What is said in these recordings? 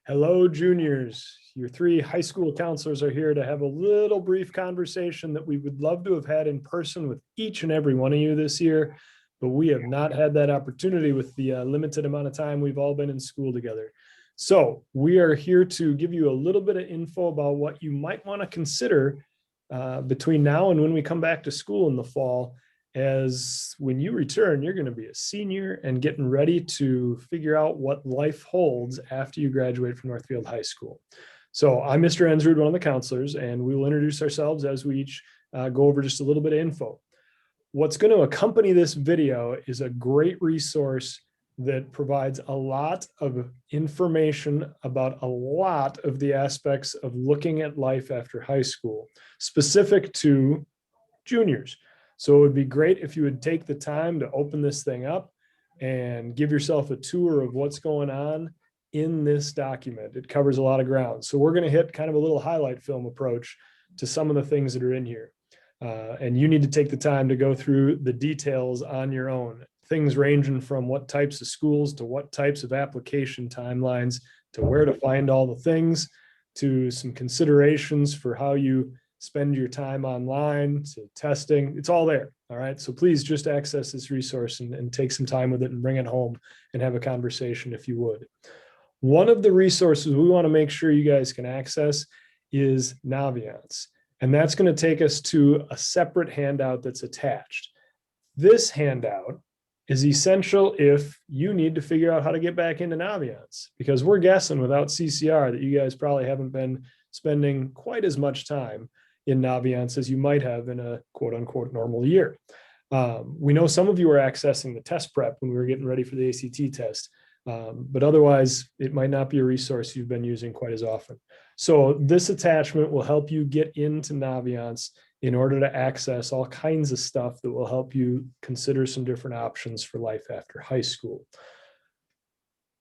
Hello, juniors. Your three high school counselors are here to have a little brief conversation that we would love to have had in person with each and every one of you this year, but we have not had that opportunity with the limited amount of time we've all been in school together. So we are here to give you a little bit of info about what you might want to consider between now and when we come back to school in the fall, as when you return, you're going to be a senior and getting ready to figure out what life holds after you graduate from Northfield High School. So I'm Mr. Ensrud, one of the counselors, and we will introduce ourselves as we each go over just a little bit of info. What's going to accompany this video is a great resource that provides a lot of information about a lot of the aspects of looking at life after high school, specific to juniors. So it would be great if you would take the time to open this thing up and give yourself a tour of what's going on in this document. It covers a lot of ground. So we're going to hit kind of a little highlight film approach to some of the things that are in here. And you need to take the time to go through the details on your own. Things ranging from what types of schools to what types of application timelines to where to find all the things, to some considerations for how you spend your time online, to testing. It's all there. All right. So please just access this resource and take some time with it and bring it home and have a conversation if you would. One of the resources we want to make sure you guys can access is Naviance. And that's going to take us to a separate handout that's attached. This handout is essential if you need to figure out how to get back into Naviance, because we're guessing without CCR that you guys probably haven't been spending quite as much time in Naviance as you might have in a quote unquote normal year. We know some of you are accessing the test prep when we were getting ready for the ACT test, but otherwise it might not be a resource you've been using quite as often. So this attachment will help you get into Naviance in order to access all kinds of stuff that will help you consider some different options for life after high school.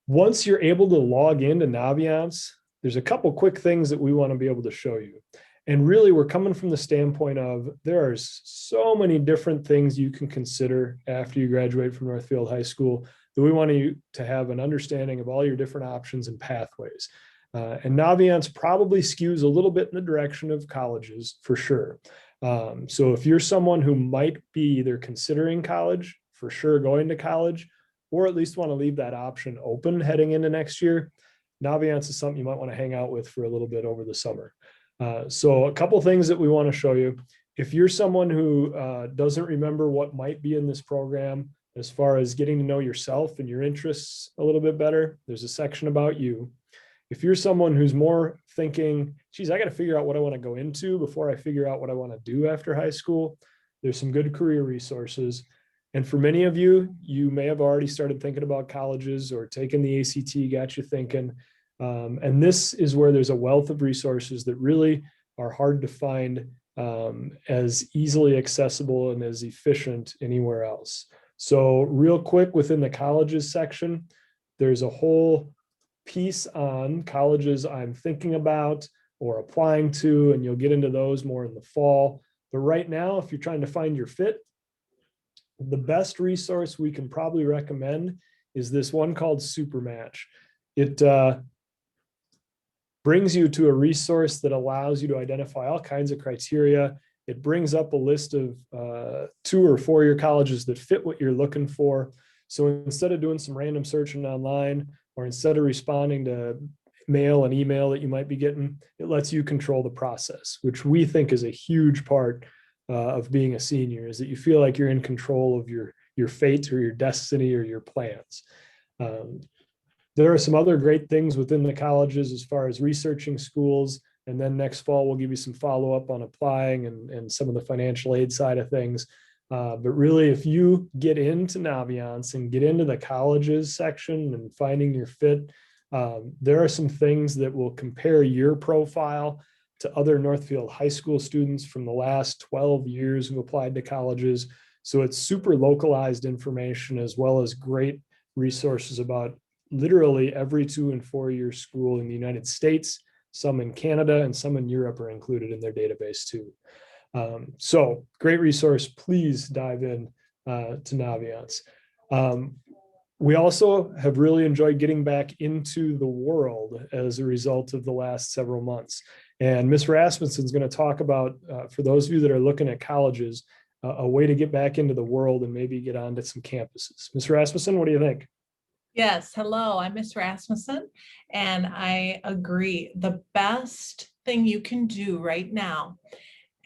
Once you're able to log into Naviance, there's a couple quick things that we want to be able to show you. And really, we're coming from the standpoint of there are so many different things you can consider after you graduate from Northfield High School that we want you to have an understanding of all your different options and pathways. And Naviance probably skews a little bit in the direction of colleges for sure. So if you're someone who might be either considering college, for sure going to college, or at least want to leave that option open heading into next year, Naviance is something you might want to hang out with for a little bit over the summer. So a couple things that we want to show you. If you're someone who doesn't remember what might be in this program, as far as getting to know yourself and your interests a little bit better, there's a section about you. If you're someone who's more thinking, geez, I got to figure out what I want to go into before I figure out what I want to do after high school, there's some good career resources. And for many of you, you may have already started thinking about colleges or taking the ACT, got you thinking. And this is where there's a wealth of resources that really are hard to find as easily accessible and as efficient anywhere else. So real quick, within the colleges section, there's a whole piece on colleges I'm thinking about or applying to, and you'll get into those more in the fall. But right now, if you're trying to find your fit, the best resource we can probably recommend is this one called Supermatch. It brings you to a resource that allows you to identify all kinds of criteria. It brings up a list of 2 or 4 year colleges that fit what you're looking for. So instead of doing some random searching online, or instead of responding to mail and email that you might be getting, it lets you control the process, which we think is a huge part of being a senior, is that you feel like you're in control of your fate or your destiny or your plans. There are some other great things within the colleges as far as researching schools. And then next fall, we'll give you some follow-up on applying and some of the financial aid side of things. But really, if you get into Naviance and get into the colleges section and finding your fit, there are some things that will compare your profile to other Northfield High School students from the last 12 years who applied to colleges. So it's super localized information, as well as great resources about literally every 2 and 4 year school in the United States. Some in Canada and some in Europe are included in their database too. So great resource. Please dive in to Naviance. We also have really enjoyed getting back into the world as a result of the last several months. And Ms. Rasmussen is going to talk about, for those of you that are looking at colleges, a way to get back into the world and maybe get onto some campuses. Ms. Rasmussen, what do you think? Yes, hello, I'm Miss Rasmussen, and I agree. The best thing you can do right now,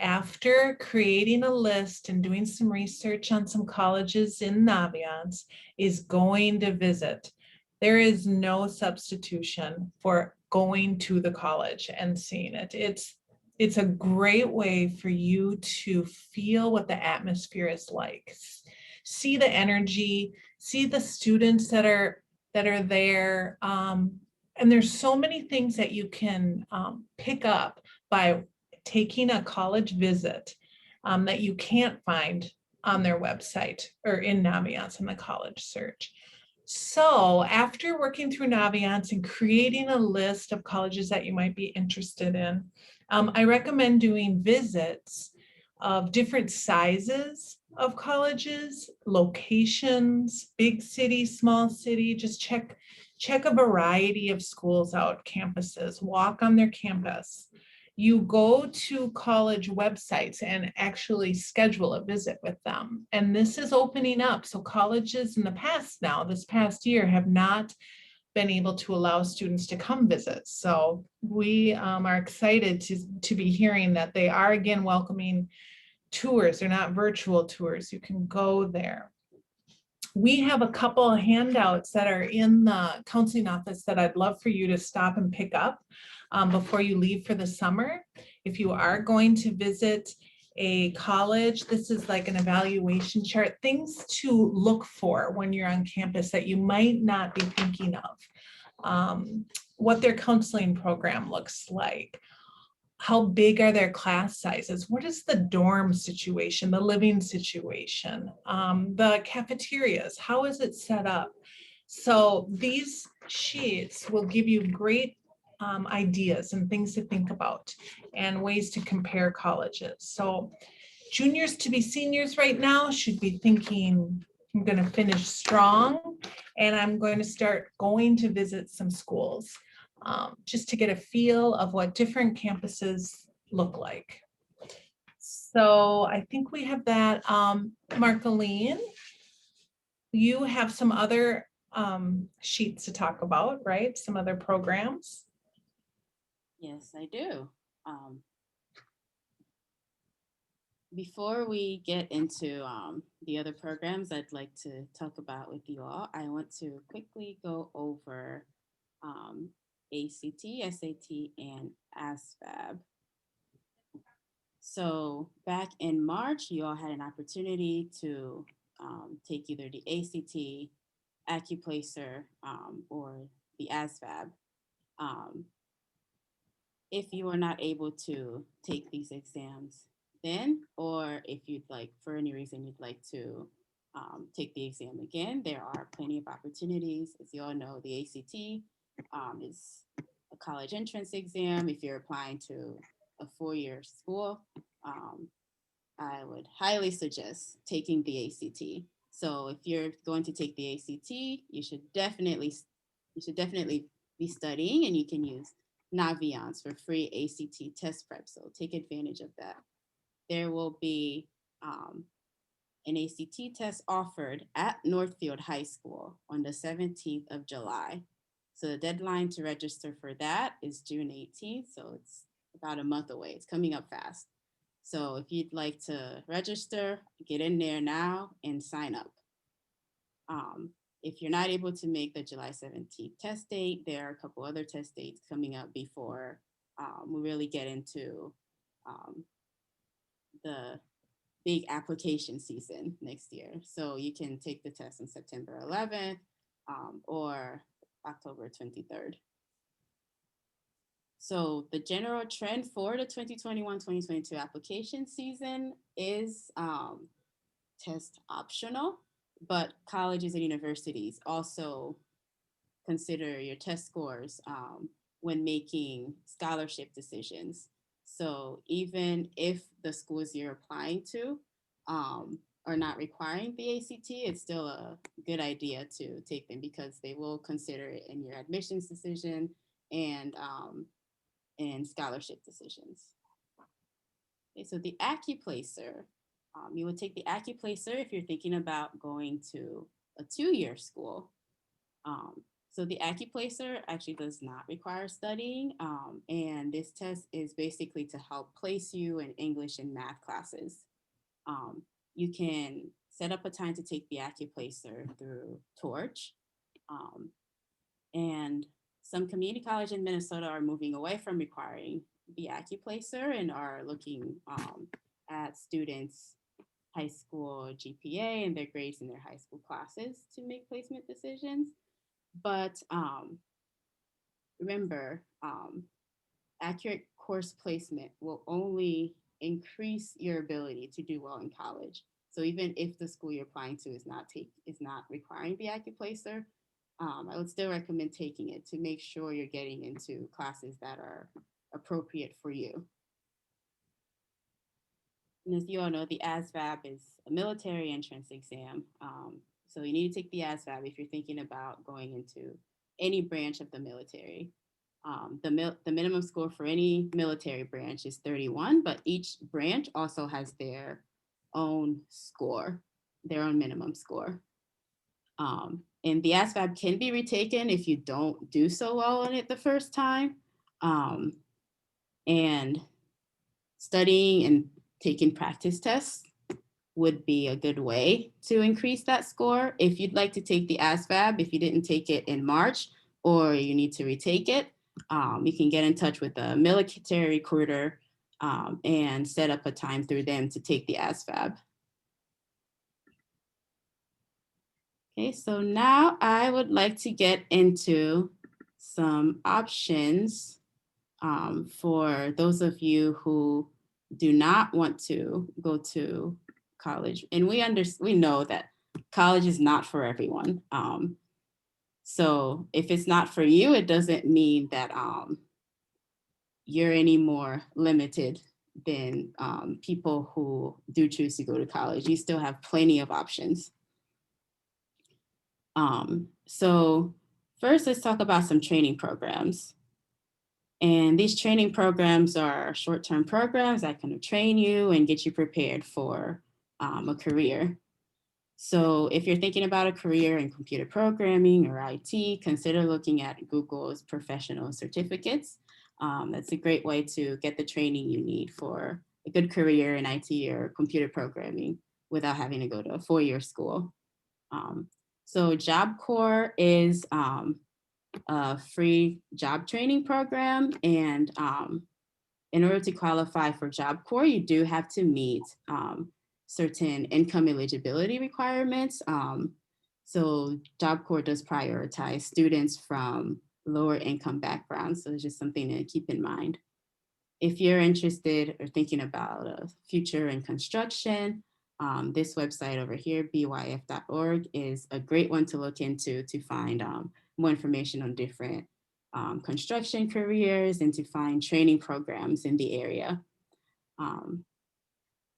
after creating a list and doing some research on some colleges in Naviance, is going to visit. There is no substitution for going to the college and seeing it. It's a great way for you to feel what the atmosphere is like, see the energy, see the students that are there. And there's so many things that you can pick up by taking a college visit that you can't find on their website or in Naviance in the college search. So after working through Naviance and creating a list of colleges that you might be interested in, I recommend doing visits of different sizes of colleges, locations, big city, small city. Just check a variety of schools out, campuses, walk on their campus. You go to college websites and actually schedule a visit with them. And this is opening up. So colleges in the past now, this past year, have not been able to allow students to come visit. So we are excited to be hearing that they are again welcoming tours. They're not virtual tours. You can go there. We have a couple of handouts that are in the counseling office that I'd love for you to stop and pick up before you leave for the summer. If you are going to visit a college, this is like an evaluation chart, things to look for when you're on campus that you might not be thinking of. What their counseling program looks like. How big are their class sizes? What is the dorm situation, the living situation, the cafeterias? How is it set up? So these sheets will give you great ideas and things to think about and ways to compare colleges. So juniors to be seniors right now should be thinking, I'm going to finish strong and I'm going to start going to visit some schools. Just to get a feel of what different campuses look like. So I think we have that. Marcolene, you have some other sheets to talk about, right? Some other programs. Yes, I do. Before we get into the other programs I'd like to talk about with you all, I want to quickly go over ACT, SAT, and ASVAB. So back in March, you all had an opportunity to take either the ACT, AccuPlacer, or the ASVAB. If you are not able to take these exams then, or if you'd like, for any reason, you'd like to take the exam again, there are plenty of opportunities. As you all know, the ACT is a college entrance exam. If you're applying to a four-year school, I would highly suggest taking the ACT. So if you're going to take the ACT, you should definitely be studying, and you can use Naviance for free ACT test prep. So take advantage of that. There will be an ACT test offered at Northfield High School on the 17th of July. So the deadline to register for that is June 18th. So it's about a month away. It's coming up fast. So if you'd like to register, get in there now and sign up. If you're not able to make the July 17th test date, there are a couple other test dates coming up before we really get into the big application season next year. So you can take the test on September 11th or October 23rd. So the general trend for the 2021-2022 application season is test optional, but colleges and universities also consider your test scores when making scholarship decisions. So even if the schools you're applying to are not requiring the ACT, it's still a good idea to take them because they will consider it in your admissions decision and scholarship decisions. Okay, so the AccuPlacer, you would take the AccuPlacer if you're thinking about going to a 2-year school. So the AccuPlacer actually does not require studying, and this test is basically to help place you in English and math classes. You can set up a time to take the AccuPlacer through Torch, and some community colleges in Minnesota are moving away from requiring the AccuPlacer and are looking at students' high school GPA and their grades in their high school classes to make placement decisions. But remember, accurate course placement will only increase your ability to do well in college. So even if the school you're applying to is not requiring the AccuPlacer, I would still recommend taking it to make sure you're getting into classes that are appropriate for you. And as you all know, the ASVAB is a military entrance exam. So you need to take the ASVAB if you're thinking about going into any branch of the military. The minimum score for any military branch is 31, but each branch also has their own score, their own minimum score. And the ASVAB can be retaken if you don't do so well on it the first time. And studying and taking practice tests would be a good way to increase that score. If you'd like to take the ASVAB, if you didn't take it in March or you need to retake it, you can get in touch with a military recruiter and set up a time through them to take the ASVAB. Okay, so now I would like to get into some options for those of you who do not want to go to college. And we know that college is not for everyone. So if it's not for you, it doesn't mean that you're any more limited than people who do choose to go to college. You still have plenty of options. So first, let's talk about some training programs. And these training programs are short-term programs that kind of train you and get you prepared for a career. So if you're thinking about a career in computer programming or IT, consider looking at Google's professional certificates. That's a great way to get the training you need for a good career in IT or computer programming without having to go to a 4-year school. So Job Corps is a free job training program. And in order to qualify for Job Corps, you do have to meet certain income eligibility requirements. So Job Corps does prioritize students from lower income backgrounds. So it's just something to keep in mind. If you're interested or thinking about a future in construction, this website over here, byf.org, is a great one to look into to find more information on different construction careers and to find training programs in the area.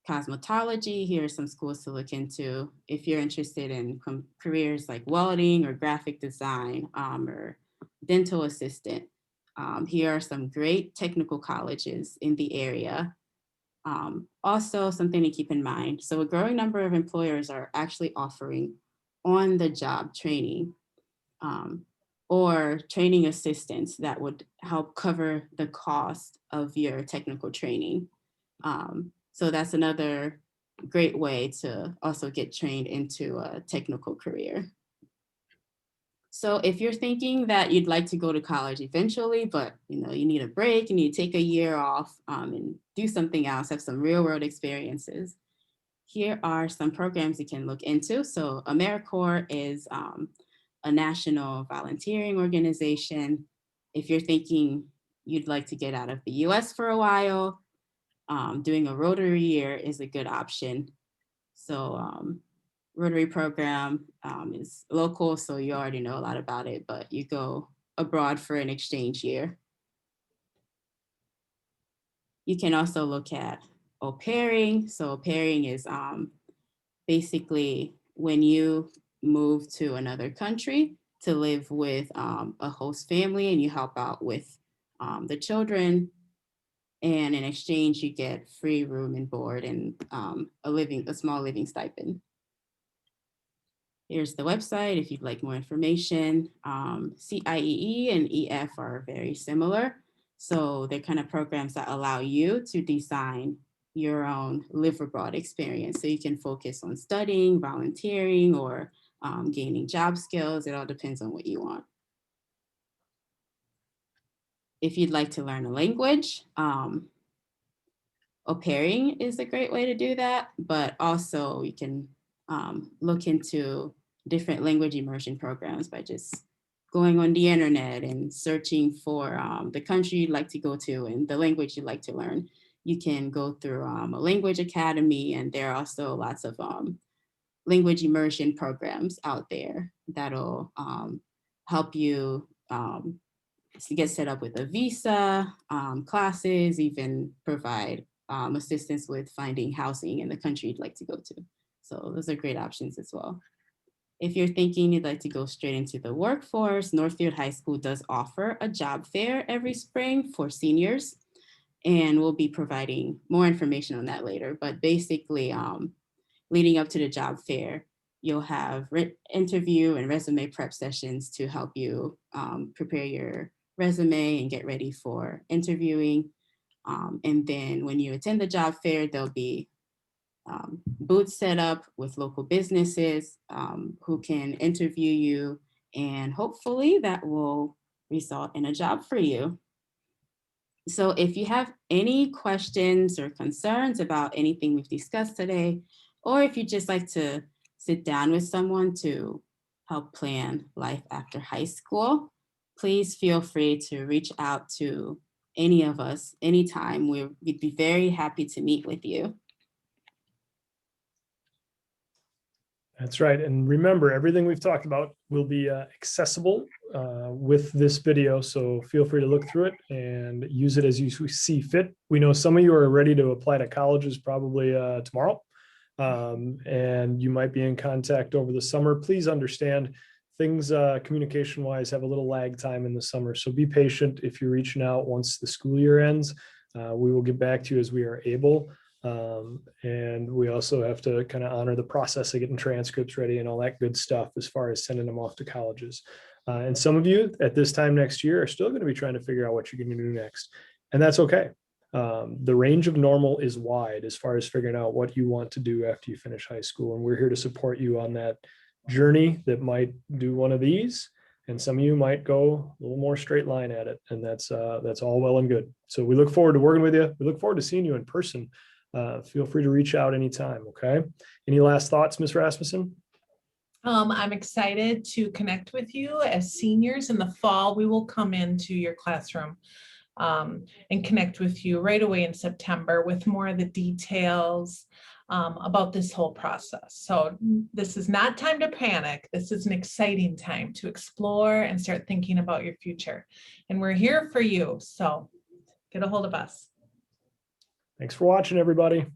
Cosmetology, here are some schools to look into if you're interested in careers like welding or graphic design or dental assistant. Here are some great technical colleges in the area. Also something to keep in mind. So a growing number of employers are actually offering on-the-job training or training assistance that would help cover the cost of your technical training. So that's another great way to also get trained into a technical career. So if you're thinking that you'd like to go to college eventually, but you need a break, you need to take a year off and do something else, have some real world experiences, here are some programs you can look into. So AmeriCorps is a national volunteering organization. If you're thinking you'd like to get out of the US for a while, doing a Rotary year is a good option. So Rotary program is local, so you already know a lot about it, but you go abroad for an exchange year. You can also look at au pairing. So au pairing is basically when you move to another country to live with a host family and you help out with the children, and in exchange you get free room and board and a small living stipend. Here's the website if you'd like more information. CIEE and EF are very similar. So they're kind of programs that allow you to design your own live abroad experience. So you can focus on studying, volunteering, or gaining job skills. It all depends on what you want. If you'd like to learn a language, au pairing is a great way to do that, but also you can look into different language immersion programs by just going on the internet and searching for the country you'd like to go to and the language you'd like to learn. You can go through a language academy, and there are also lots of language immersion programs out there that'll help you to get set up with a visa, classes, even provide assistance with finding housing in the country you'd like to go to. So those are great options as well. If you're thinking you'd like to go straight into the workforce, Northfield High School does offer a job fair every spring for seniors, and we'll be providing more information on that later. But basically, leading up to the job fair, you'll have interview and resume prep sessions to help you prepare your resume and get ready for interviewing. And then when you attend the job fair, there'll be booths set up with local businesses who can interview you, and hopefully that will result in a job for you. So if you have any questions or concerns about anything we've discussed today, or if you'd just like to sit down with someone to help plan life after high school, please feel free to reach out to any of us anytime. We'd be very happy to meet with you. That's right. And remember, everything we've talked about will be accessible with this video. So feel free to look through it and use it as you see fit. We know some of you are ready to apply to colleges probably tomorrow. And you might be in contact over the summer. Please understand things communication wise have a little lag time in the summer. So be patient if you're reaching out once the school year ends. We will get back to you as we are able. And we also have to kind of honor the process of getting transcripts ready and all that good stuff as far as sending them off to colleges. And some of you at this time next year are still going to be trying to figure out what you're going to do next. And that's okay. The range of normal is wide as far as figuring out what you want to do after you finish high school. And we're here to support you on that journey that might do one of these. And some of you might go a little more straight line at it. And that's all well and good. So we look forward to working with you. We look forward to seeing you in person. Feel free to reach out anytime. Okay. Any last thoughts, Ms. Rasmussen? I'm excited to connect with you as seniors in the fall. We will come into your classroom and connect with you right away in September with more of the details about this whole process. So this is not time to panic. This is an exciting time to explore and start thinking about your future. And we're here for you. So get a hold of us. Thanks for watching, everybody.